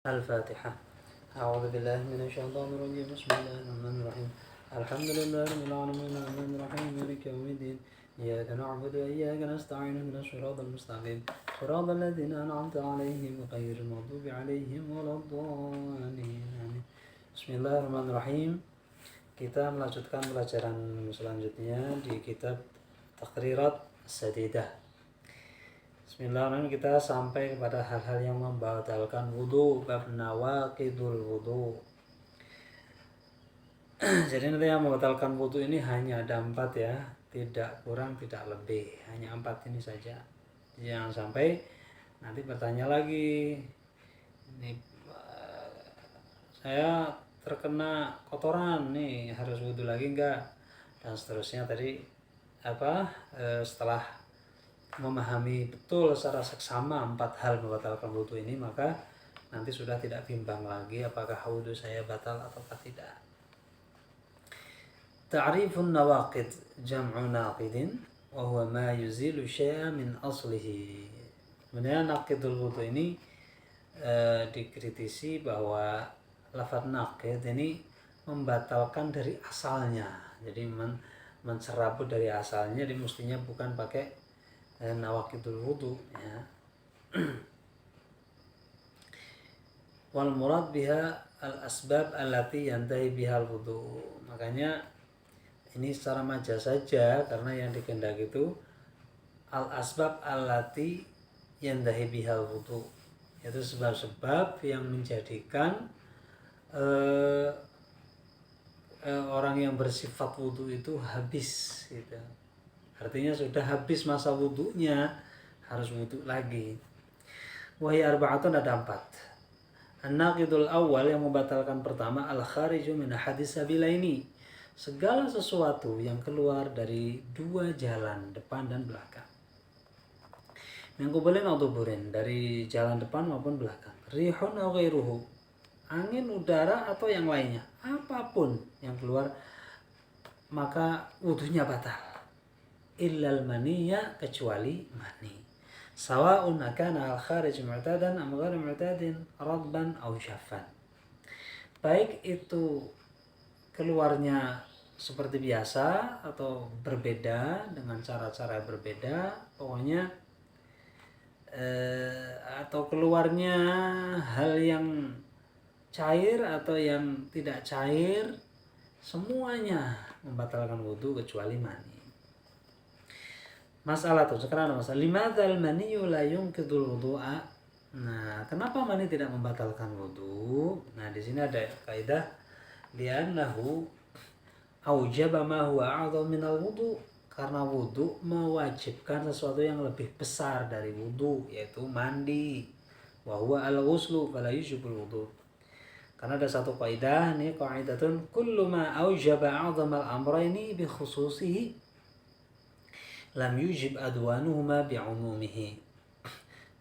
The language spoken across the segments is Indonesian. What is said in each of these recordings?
الفاتحة. أعوذ بالله من الشيطان الرجيم. بسم الله الرحمن الرحيم. الحمد لله رب العالمين الرحمن الرحيم مالك يوم الدين. إياك نعبد وإياك نستعين اهدنا الصراط المستقيم صراط الذين أنعمت عليهم غير المغضوب عليهم ولا الضالين. آمين. Bismillahirrahmanirrahim. Kita melanjutkan pelajaran selanjutnya di kitab Taqrirat Sadidah. Bismillahirrahmanirrahim, kita sampai kepada hal-hal yang membatalkan wudu, bab nawaqidul wudu. Jadi nanti yang membatalkan wudu ini hanya ada 4 ya, tidak kurang tidak lebih, hanya 4 ini saja. Jangan sampai nanti bertanya lagi, ini saya terkena kotoran nih, harus wudu lagi enggak, dan seterusnya. Tadi setelah memahami betul secara seksama 4 hal membatalkan wudu ini, maka nanti sudah tidak bimbang lagi apakah wudu saya batal ataukah tidak. Ta'rifun nawaqid jam'u naqidin wa huwa ma yuzilu syai'an min aslihi. Sebenarnya naqidul wudu ini dikritisi bahwa lafaz naqid ini membatalkan dari asalnya. Jadi mencerabut dari asalnya, jadi mestinya bukan pakai nawaqidul wudu ya. Wal murad biha al asbab allati yantahi bihal wudu. Makanya ini secara majaz saja, karena yang dikehendaki itu al asbab allati yantahi bihal wudu, yaitu sebab-sebab yang menjadikan orang yang bersifat wudu itu habis gitu. Artinya sudah habis masa wudunya, harus wudu lagi. Wahai arba'atun, ada 4. An-naqidul awal, yang membatalkan pertama, al-khariju min hadis sabilaini, segala sesuatu yang keluar dari 2 jalan, depan dan belakang. Mengkubalin atau burin, dari jalan depan maupun belakang. Rihun au ghairuhu, angin, udara atau yang lainnya, apapun yang keluar, maka wudunya batal. Illal maniyya, kecuali mani. Sawa'un akana al-kharij mu'tadan am ghairu mu'tadin, radban aw syaffan. Baik itu keluarnya seperti biasa atau berbeda dengan cara-cara berbeda, pokoknya atau keluarnya hal yang cair atau yang tidak cair, semuanya membatalkan wudu kecuali mani. Masalah tuh sekarang ada masalah. Limadzal maniyyu la yunqidul wudu'a. Nah, kenapa mani tidak membatalkan wudu? Nah, di sini ada kaidah li'annahu aujaba ma huwa a'dham minal wudu. Karena wudu mewajibkan sesuatu yang lebih besar dari wudu, yaitu mandi. Wa huwa al-ghuslu fala yujibul wudu. Karena ada satu kaidah nih, qaidatun kullu ma aujaba a'dhamal amrayni bi khususihi lam yujib adwanuhuma bi'umumihi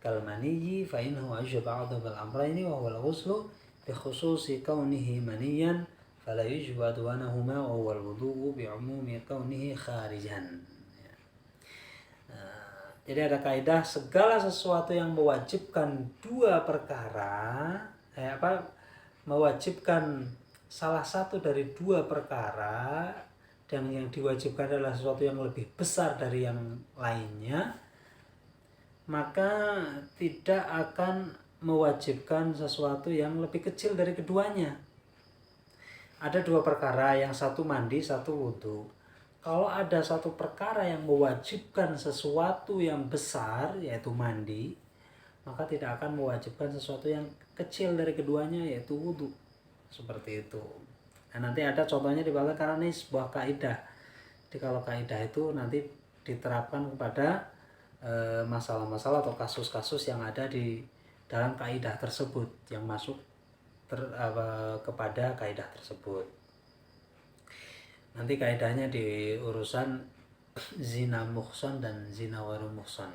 kal maniyyi fa innahu ajaba ba'dal amrayni wa huwa al-ghuslu bi khususi kaunihi maniyan fala yujib adwanuhuma wa huwa al-wudu'u bi'umumi kaunihi kharijan. Jadi ada kaidah, segala sesuatu yang mewajibkan 2 perkara, mewajibkan salah satu dari 2 perkara, dan yang diwajibkan adalah sesuatu yang lebih besar dari yang lainnya, maka tidak akan mewajibkan sesuatu yang lebih kecil dari keduanya. Ada 2 perkara, yang satu mandi, satu wudu. Kalau ada satu perkara yang mewajibkan sesuatu yang besar, yaitu mandi, maka tidak akan mewajibkan sesuatu yang kecil dari keduanya, yaitu wudu. Seperti itu. Nah, nanti ada contohnya di bawah, karena ini sebuah kaidah. Jadi kalau kaidah itu nanti diterapkan kepada masalah-masalah atau kasus-kasus yang ada di dalam kaidah tersebut, yang masuk kepada kaidah tersebut. Nanti kaidahnya di urusan zina muhsan dan zina ghairu muhsan.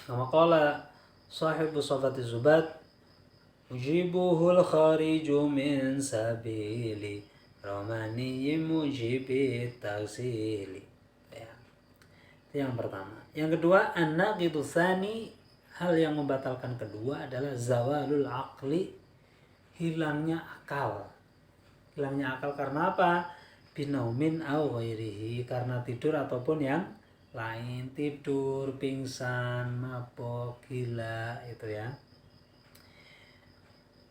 Kama qala sahibu Safati Zubat, ujibuhul khariju min sabili romani mujibi tagsili. Ya. Itu yang pertama. Yang kedua, an-naqidu tsani hal yang membatalkan kedua adalah zawalul aqli, hilangnya akal. Hilangnya akal karena apa? Binaumin au ghairihi, karena tidur ataupun yang lain. Tidur, pingsan, mabok, gila, itu ya.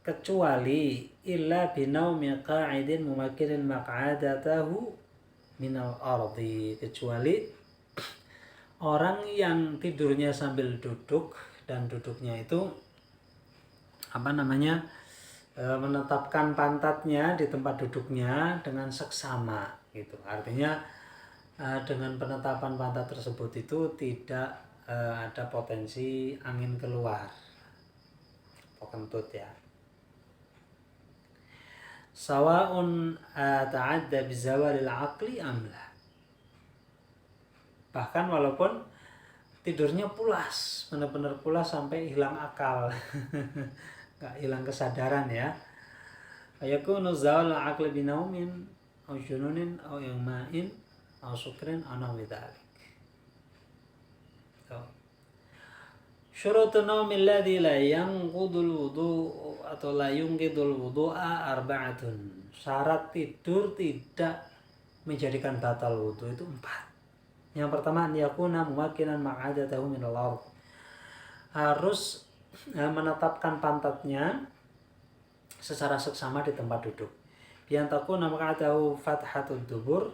Kecuali illa binaumi qa'idin mumakkirin maq'adatahu minal ardi, kecuali orang yang tidurnya sambil duduk dan duduknya itu menetapkan pantatnya di tempat duduknya dengan seksama gitu. Artinya dengan penetapan pantat tersebut itu tidak ada potensi angin keluar atau kentut ya. Sawa'un ta'adda bizawalil aqli amla. Bahkan walaupun tidurnya pulas, benar-benar pulas sampai hilang akal. Enggak hilang kesadaran ya. Ayakunu zawal aqli binaumin au jununin au igma'in au sukrin au nahwi dzalik. Syurutun naumil ladzi la yanqudul wudu' atau la yunqidul wudu'a arba'atun. Syarat tidur tidak menjadikan batal wudu itu 4. Yang pertama, yakuna mumakkinan maq'adatahu minal ardh. Harus menetapkan pantatnya secara seksama di tempat duduk. Yang takuna maq'adahu fathatud dubur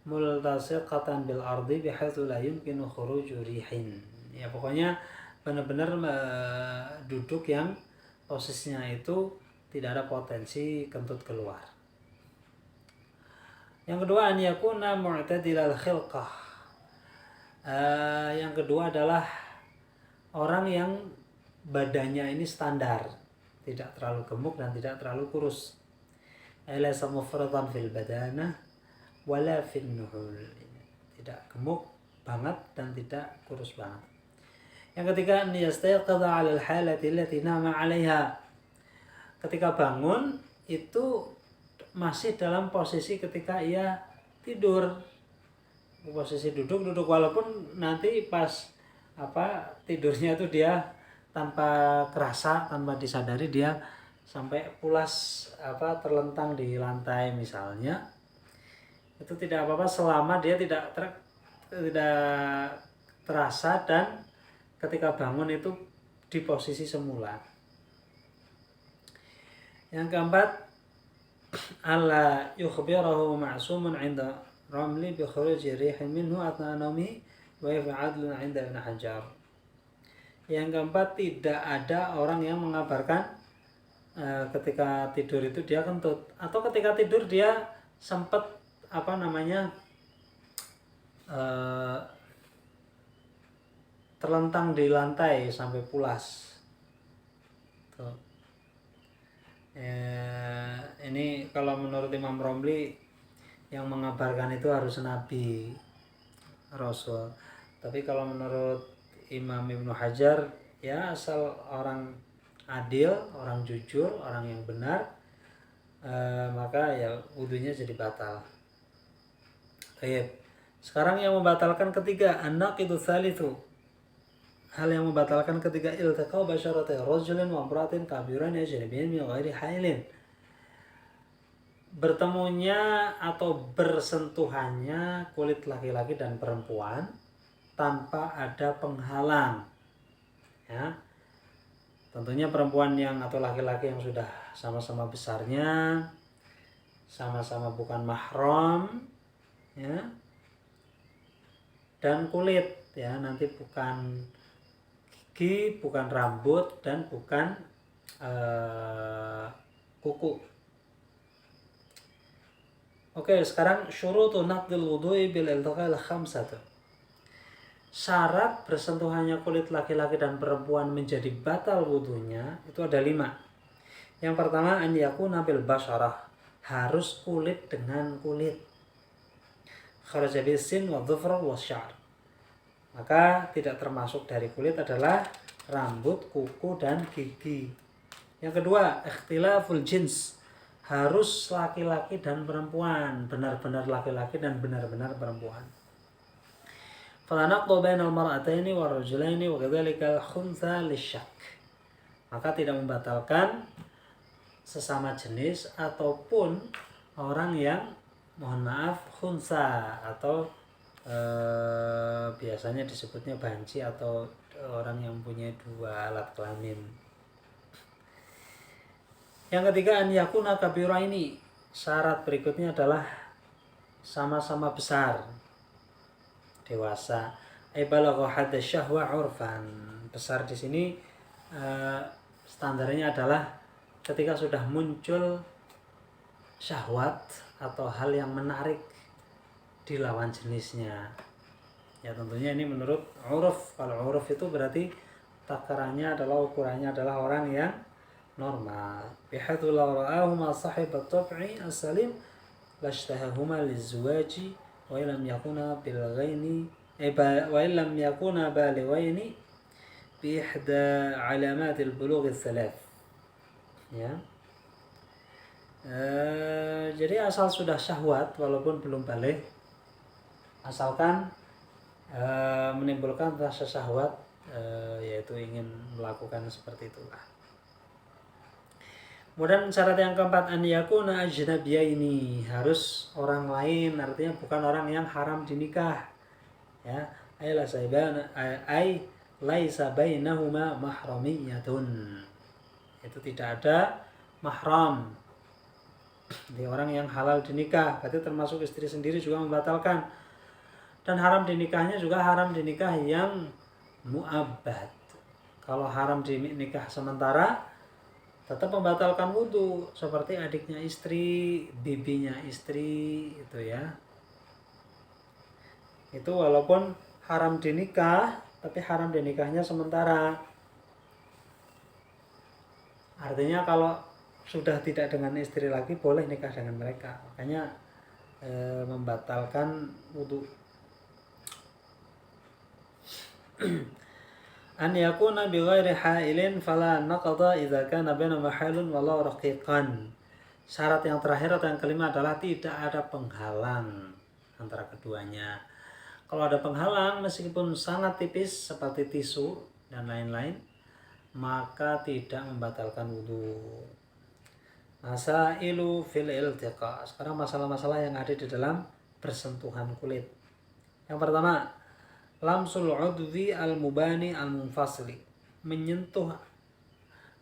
multasiqatan bil ardi bihaitsu la yumkinu khuruju rihin. Ya pokoknya benar-benar duduk yang posisinya itu tidak ada potensi kentut keluar. Yang kedua, an yakuna mu'tadilal khilqah. Yang kedua adalah orang yang badannya ini standar, tidak terlalu gemuk dan tidak terlalu kurus. Laysa mufradan fil badanah wala fil nuhul. Tidak gemuk banget dan tidak kurus banget. Yang ketiga, an yastayqidha 'ala al-halati allati nama 'alaiha. Ketika bangun itu masih dalam posisi ketika ia tidur. Posisi duduk walaupun nanti pas tidurnya itu dia tanpa kerasa, tanpa disadari dia sampai pulas terlentang di lantai misalnya. Itu tidak apa-apa selama dia tidak terasa dan ketika bangun itu di posisi semula. Yang keempat, alla yukhbirahu ma'sumun 'inda ramli bi khuruji rihin minhu atna naumi wa yaf'adlu 'inda Ibn Hajar. Yang keempat, tidak ada orang yang mengabarkan ketika tidur itu dia kentut, atau ketika tidur dia sempat terlentang di lantai sampai pulas. Tuh. Ini kalau menurut Imam Romli yang mengabarkan itu harus Nabi Rasul. Tapi kalau menurut Imam Ibnu Hajar ya asal orang adil, orang jujur, orang yang benar, maka ya wudunya jadi batal. Baik. Sekarang yang membatalkan ketiga, an-naqidu tsalitsu. Hal yang membatalkan ketiga, iltiqau basyarati rajulin wa imra'atin kabiran yajnabiyin min ghairi hailin. Bertemunya atau bersentuhannya kulit laki-laki dan perempuan tanpa ada penghalang. Ya. Tentunya perempuan yang atau laki-laki yang sudah sama-sama besarnya, sama-sama bukan mahram, ya. Dan kulit, ya, nanti bukan gigi, bukan rambut, dan bukan kuku. Oke, sekarang syurutun naqdil wudu'i bil iltiqal khamsatu. Syarat bersentuhannya kulit laki-laki dan perempuan menjadi batal wudunya itu ada 5. Yang pertama, an yakuna bil basyarah, harus kulit dengan kulit. Kharaja bisin wa dhufr wa sya'r. Maka tidak termasuk dari kulit adalah rambut, kuku, dan gigi. Yang kedua, ikhtilaful jins, harus laki-laki dan perempuan, benar-benar laki-laki dan benar-benar perempuan. fala naqdu bainal mar'ataini war rajulaini wa kadzalika al-khuntha lisyak. Maka tidak membatalkan sesama jenis ataupun orang yang mohon maaf khunsa atau biasanya disebutnya banci atau orang yang punya dua alat kelamin. Yang ketiga, an yakuna kabira ini. Syarat berikutnya adalah sama-sama besar, dewasa. Balagha hadda syahwa urfan. Besar di sini standarnya adalah ketika sudah muncul syahwat atau hal yang menarik di lawan jenisnya. Ya tentunya ini menurut uruf. Kalau uruf itu berarti takarannya adalah ukurannya adalah orang yang normal. Bihaitsu law ra'ahuma sahibat tab'i as-salim lashtahahuma lizwaji wa illam yakuna bilghaini wa illam yakuna balighaini bi ihda alamat al-bulugh ats-thalath. Ya. Jadi asal sudah syahwat walaupun belum balik, asalkan menimbulkan rasa syahwat, yaitu ingin melakukan seperti itulah. Kemudian syarat yang keempat, an yakuna ajnabiyaini, harus orang lain, artinya bukan orang yang haram dinikah. Ya, ay laisa bainahuma mahramiyatun. Itu tidak ada mahram. Di orang yang halal dinikah, berarti termasuk istri sendiri juga membatalkan. Dan haram dinikahnya juga haram dinikah yang mu'abbad. Kalau haram dinikah sementara, tetap membatalkan wudu, seperti adiknya istri, bibinya istri, itu ya. Itu walaupun haram dinikah, tapi haram dinikahnya sementara. Artinya kalau sudah tidak dengan istri lagi, boleh nikah dengan mereka. Makanya membatalkan wudu. An yakuna bi ghairi hailin fala naqada idza kana bainahuma hailun wala raqiqan. Syarat yang terakhir atau yang kelima adalah tidak ada penghalang antara keduanya. Kalau ada penghalang meskipun sangat tipis seperti tisu dan lain-lain, maka tidak membatalkan wudu. Masailu fil iltiqa. Sekarang masalah-masalah yang ada di dalam bersentuhan kulit. Yang pertama, lamsul udwi al-mubani al-munfasili, menyentuh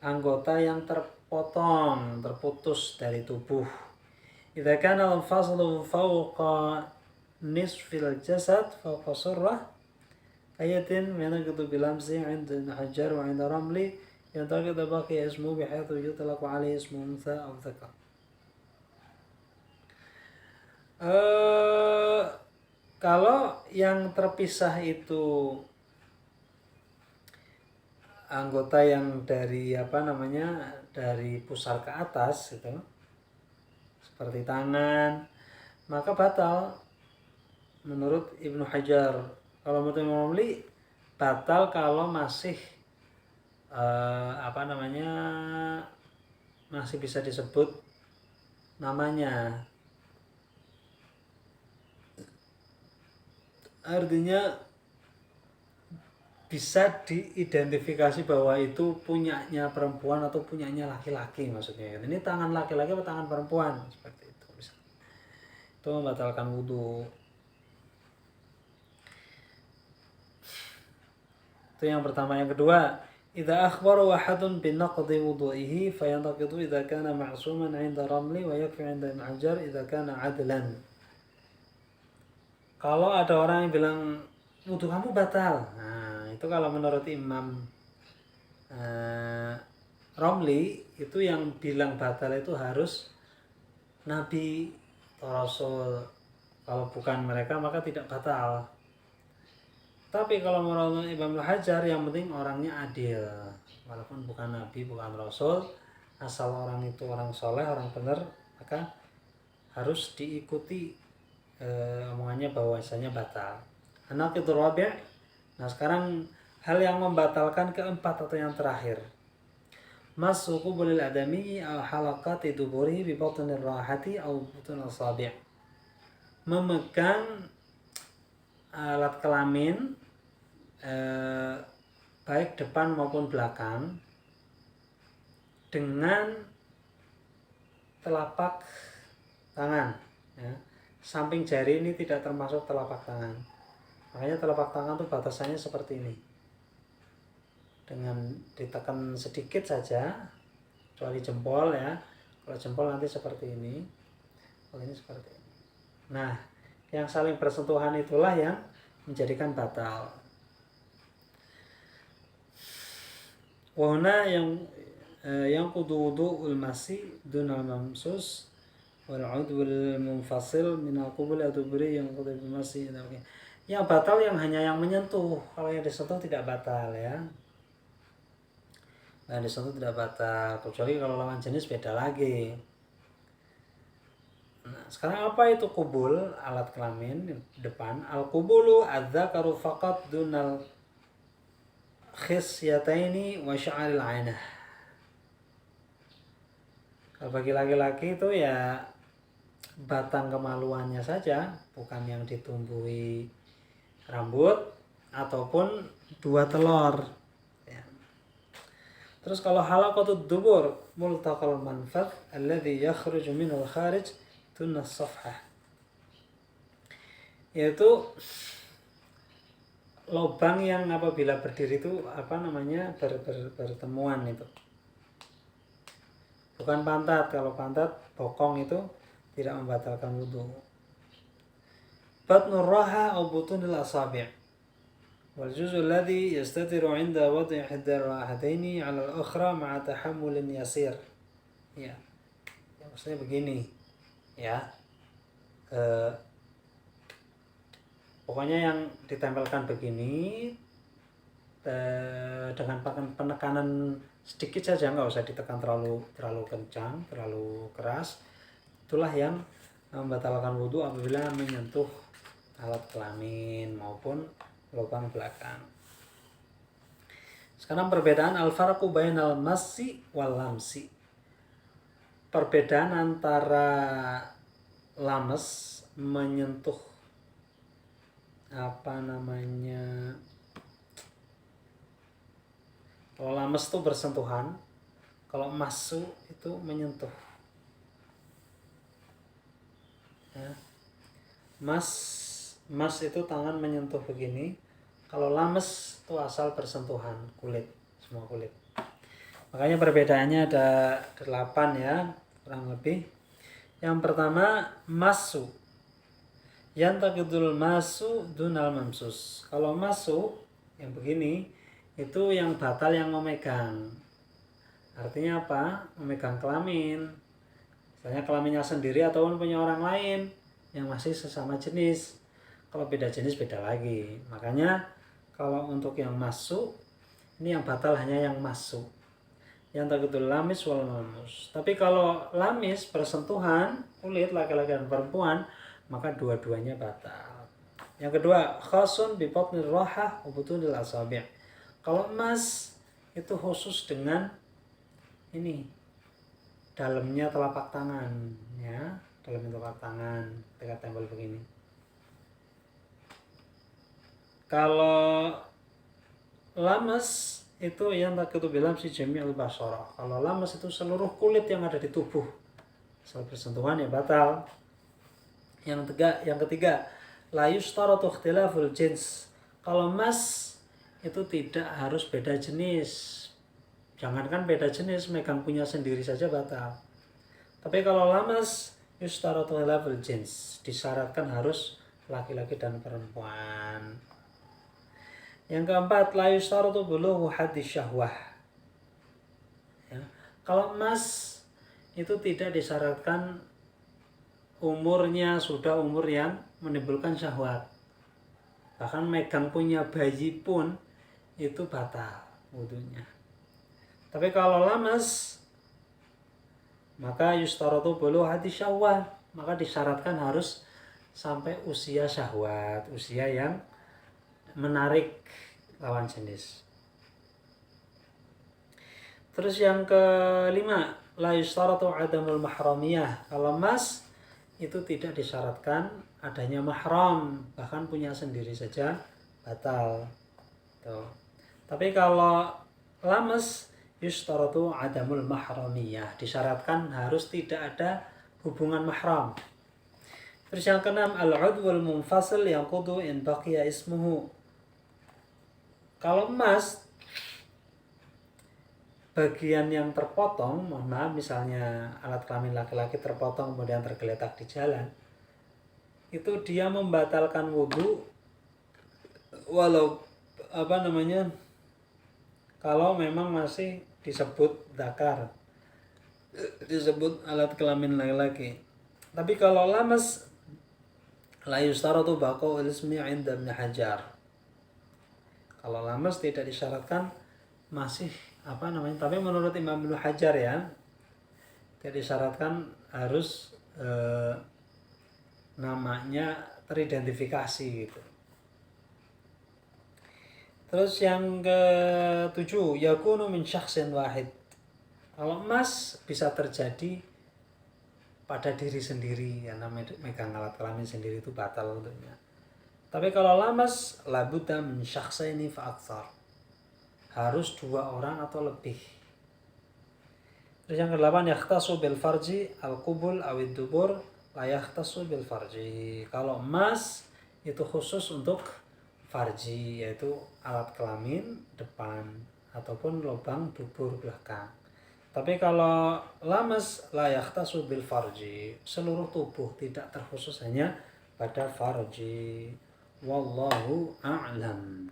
anggota yang terpotong, terputus dari tubuh. Idza kana al-faslu fawqa nisfil jasad fawqa surrah ayatin yanaqdu bilamsi 'inda al-hajar wa 'inda ramli yantaqid baqi ismu bihaythu yutlaqu 'alayhi ismu untha aw dzakar. Kalau yang terpisah itu anggota yang dari dari pusar ke atas itu, seperti tangan, maka batal menurut Ibnu Hajar. Kalau menurut Imam Romli batal kalau masih masih bisa disebut namanya. Artinya bisa diidentifikasi bahwa itu punyanya perempuan atau punyanya laki-laki, maksudnya. Ini tangan laki-laki atau tangan perempuan, seperti itu. Itu membatalkan wudu. Itu yang pertama. Yang kedua, idza akhbara wahadun bi naqdi wudu'ihi fayantaqidu idza kana ma'suman 'inda ramli wa yakfi 'inda al-hajar idza kana 'adlan. Kalau ada orang yang bilang wudu kamu batal, nah itu kalau menurut Imam Romli, itu yang bilang batal itu harus Nabi atau Rasul. Kalau bukan mereka maka tidak batal. Tapi kalau menurut Imam Hajar, yang penting orangnya adil, walaupun bukan Nabi, bukan Rasul, asal orang itu orang soleh, orang benar, maka harus diikuti omongannya bahwasanya batal. An-naqidul rabi'. Nah, sekarang hal yang membatalkan keempat atau yang terakhir. Mas'uqu bil adami aw halaqati duburihi bi batnir rahati aw butun asabi'. Memegang alat kelamin baik depan maupun belakang dengan telapak tangan, ya. Samping jari ini tidak termasuk telapak tangan, makanya telapak tangan itu batasannya seperti ini, dengan ditekan sedikit saja, kecuali jempol ya. Kalau jempol nanti seperti ini, kalau ini seperti ini. Nah, yang saling bersentuhan itulah yang menjadikan batal. Wahuna yang kudu wudu'ul masih dunal mamsus wal udwul munfasil minal qubul adubri yang kudu masih. Yang batal yang hanya yang menyentuh, kalau yang disentuh tidak batal ya. Nah, disentuh tidak batal, kecuali kalau lawan jenis beda lagi. Nah, sekarang apa itu kubul? Alat kelamin depan. Al kubulu adzakaru faqat dunal khisyataini wa sya'aril ainah. Kalau bagi laki-laki itu ya batang kemaluannya saja, bukan yang ditumbuhi rambut ataupun dua telur. Ya. Terus kalau halaqatud dubur multaqal manfadh alladhi yakhruju minal kharij tunas safhah, yaitu lubang yang apabila berdiri itu bertemuan itu. Bukan pantat, kalau pantat bokong itu tidak membatalkan wudu. Batnur raha au butunil asabi' wal juz'u alladhi yastatiru 'inda wad'i ihda ar-rahataini 'ala al-ukhra ma'a tahammulin yasir. Ya. Maksudnya begini. Ya. Pokoknya yang ditempelkan begini dengan penekanan sedikit saja, nggak usah ditekan terlalu kencang, terlalu keras. Itulah yang membatalkan wudu apabila menyentuh alat kelamin maupun lubang belakang. Sekarang perbedaan al-farqu bainal massi wal lamsi. Perbedaan antara lames menyentuh kalau lames itu bersentuhan, kalau masuk itu menyentuh. Ya. Mas itu tangan menyentuh begini. Kalau lames itu asal bersentuhan kulit, semua kulit. Makanya perbedaannya ada 8 ya, kurang lebih. Yang pertama masu. Yantaqidul masu dunal mamsus. Kalau masu yang begini itu yang batal yang memegang. Artinya apa? Memegang kelamin. Misalnya kelaminnya sendiri ataupun punya orang lain yang masih sesama jenis. Kalau beda jenis beda lagi. Makanya kalau untuk yang masuk, ini yang batal hanya yang masuk. Yantaqidul lamis wal mamus. Tapi kalau lamis bersentuhan kulit laki-laki dan perempuan, maka dua-duanya batal. Yang kedua, khasun bi batnir rahah wa butunil asabi'. Kalau emas itu khusus dengan ini dalamnya telapak tangan, ya, dalamnya telapak tangan, dekat tempel begini. Kalau lames itu yang tak bilang si jami'ul basharah. Kalau lames itu seluruh kulit yang ada di tubuh. Setelah bersentuhan ya batal. Yang ketiga, la yushtaratu ikhtilaful jins. Kalau emas itu tidak harus beda jenis. Jangankan beda jenis, megang punya sendiri saja batal. Tapi kalau lames, yushtaratu ikhtilaful jins, disyaratkan harus laki-laki dan perempuan. Yang keempat, la yushtaratu bulughu haddi syahwah. Ya. Kalau emas itu tidak disyaratkan umurnya sudah umur yang menimbulkan syahwat. Bahkan megang punya bayi pun itu batal wudunya. Tapi kalau lames, maka yustaratu bulugh hadi syahwat, maka disyaratkan harus sampai usia syahwat, usia yang menarik lawan jenis. Terus yang kelima, la yustaratu adamul mahramiyah. Kalau emas itu tidak disyaratkan adanya mahram, bahkan punya sendiri saja batal. Tuh. Tapi kalau lames yustaratu adamul mahramiyah, disyaratkan harus tidak ada hubungan mahram. Terus yang keenam al-udwul munfasil yanqudu in baqiya ismuhu. Kalau emas bagian yang terpotong, mohon maaf misalnya alat kelamin laki-laki terpotong kemudian tergeletak di jalan, itu dia membatalkan wudhu walau kalau memang masih disebut zakar, disebut alat kelamin laki-laki. Tapi kalau lames la yustaratu baqa'ul ismi 'inda Ibnu Hajar. Kalau lames tidak disyaratkan masih tapi menurut Imam Ibnu Hajar ya, tidak disyaratkan harus namanya teridentifikasi gitu. Terus yang ke-7 yakunu min syakhsin wahid. Kalau emas bisa terjadi pada diri sendiri, karena megang alat kelamin sendiri itu batal untuknya. Tapi kalau lamas labudda min syakhsaini fa aktsar. Harus 2 orang atau lebih. Terus yang ke-8 yakhtasu bil farji al-qubul awid dubur la yakhtasu bil farji. Kalau emas itu khusus untuk farji, yaitu alat kelamin depan ataupun lubang dubur belakang. Tapi kalau lamas la yakhtasu bil farji, seluruh tubuh, tidak terkhusus hanya pada farji. Wallahu a'lam.